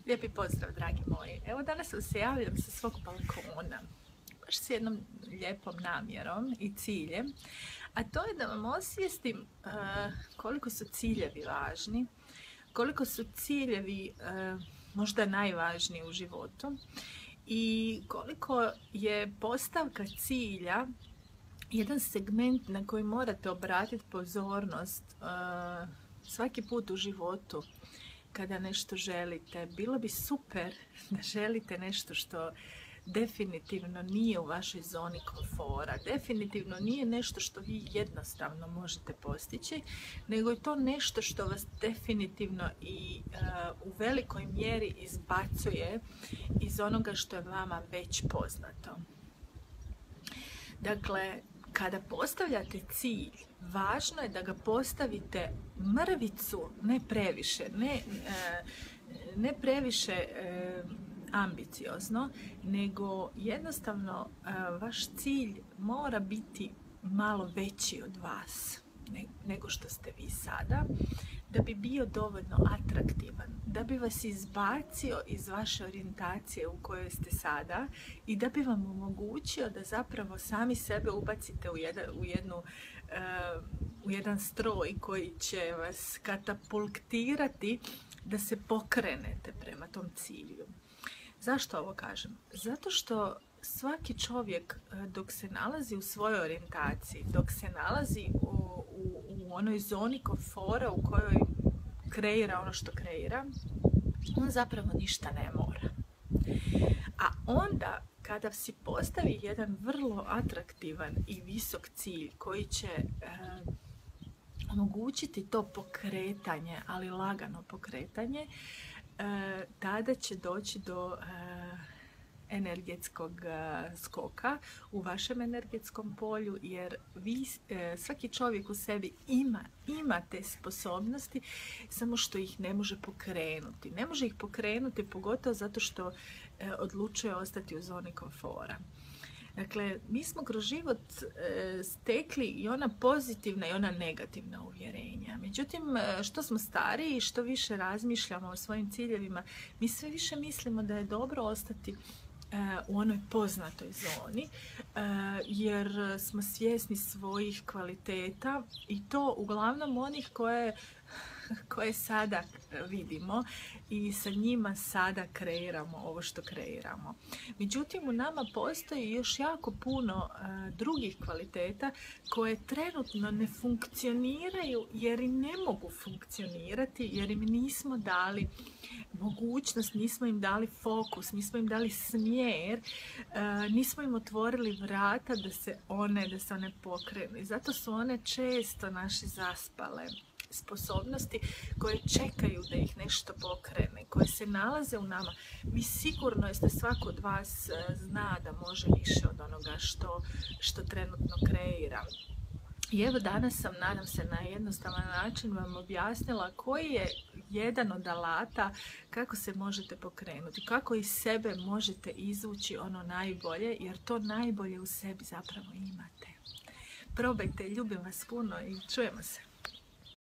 Lijepi pozdrav, dragi moji. Evo danas vam se javljam sa svog balkona, baš s jednom lijepom namjerom i ciljem, a to je da vam osvijestim koliko su ciljevi važni, koliko su ciljevi možda najvažniji u životu i koliko je postavka cilja jedan segment na koji morate obratiti pozornost svaki put u životu. Kada nešto želite, bilo bi super da želite nešto što definitivno nije u vašoj zoni komfora, definitivno nije nešto što vi jednostavno možete postići, nego je to nešto što vas definitivno i u velikoj mjeri izbacuje iz onoga što je vama već poznato. Dakle, kada postavljate cilj, važno je da ga postavite mrvicu, ne previše, ne previše ambiciozno, nego jednostavno vaš cilj mora biti malo veći od vas nego što ste vi sada, da bi bio dovoljno atraktivan, da bi vas izbacio iz vaše orijentacije u kojoj ste sada i da bi vam omogućio da zapravo sami sebe ubacite u jedan stroj koji će vas katapultirati da se pokrenete prema tom cilju. Zašto ovo kažem? Zato što svaki čovjek dok se nalazi u svojoj orijentaciji, dok se nalazi u onoj zoni komfora u kojoj kreira ono što kreira, on zapravo ništa ne mora. A onda kada si postavi jedan vrlo atraktivan i visok cilj koji će omogućiti to pokretanje, ali lagano pokretanje, tada će doći do energetskog skoka u vašem energetskom polju, jer vi, svaki čovjek u sebi ima te sposobnosti, samo što ih ne može pokrenuti. Ne može ih pokrenuti pogotovo zato što odlučuje ostati u zoni komfora. Dakle, mi smo kroz život stekli i ona pozitivna i ona negativna uvjerenja. Međutim, što smo stariji i što više razmišljamo o svojim ciljevima, mi sve više mislimo da je dobro ostati u onoj poznatoj zoni, jer smo svjesni svojih kvaliteta i to uglavnom onih koje sada vidimo i sa njima sada kreiramo ovo što kreiramo. Međutim, u nama postoji još jako puno drugih kvaliteta koje trenutno ne funkcioniraju jer i ne mogu funkcionirati, jer im nismo dali mogućnost, nismo im dali fokus, nismo im dali smjer, nismo im otvorili vrata da se one pokrenu. I zato su one često naše zaspale sposobnosti koje čekaju da ih nešto pokrene, koje se nalaze u nama. Mi sigurno jeste, svako od vas zna da može više od onoga što trenutno kreira. I evo danas sam, nadam se, na jednostavan način vam objasnila koji je jedan od alata kako se možete pokrenuti, kako iz sebe možete izvući ono najbolje, jer to najbolje u sebi zapravo imate. Probajte, ljubim vas puno i čujemo se.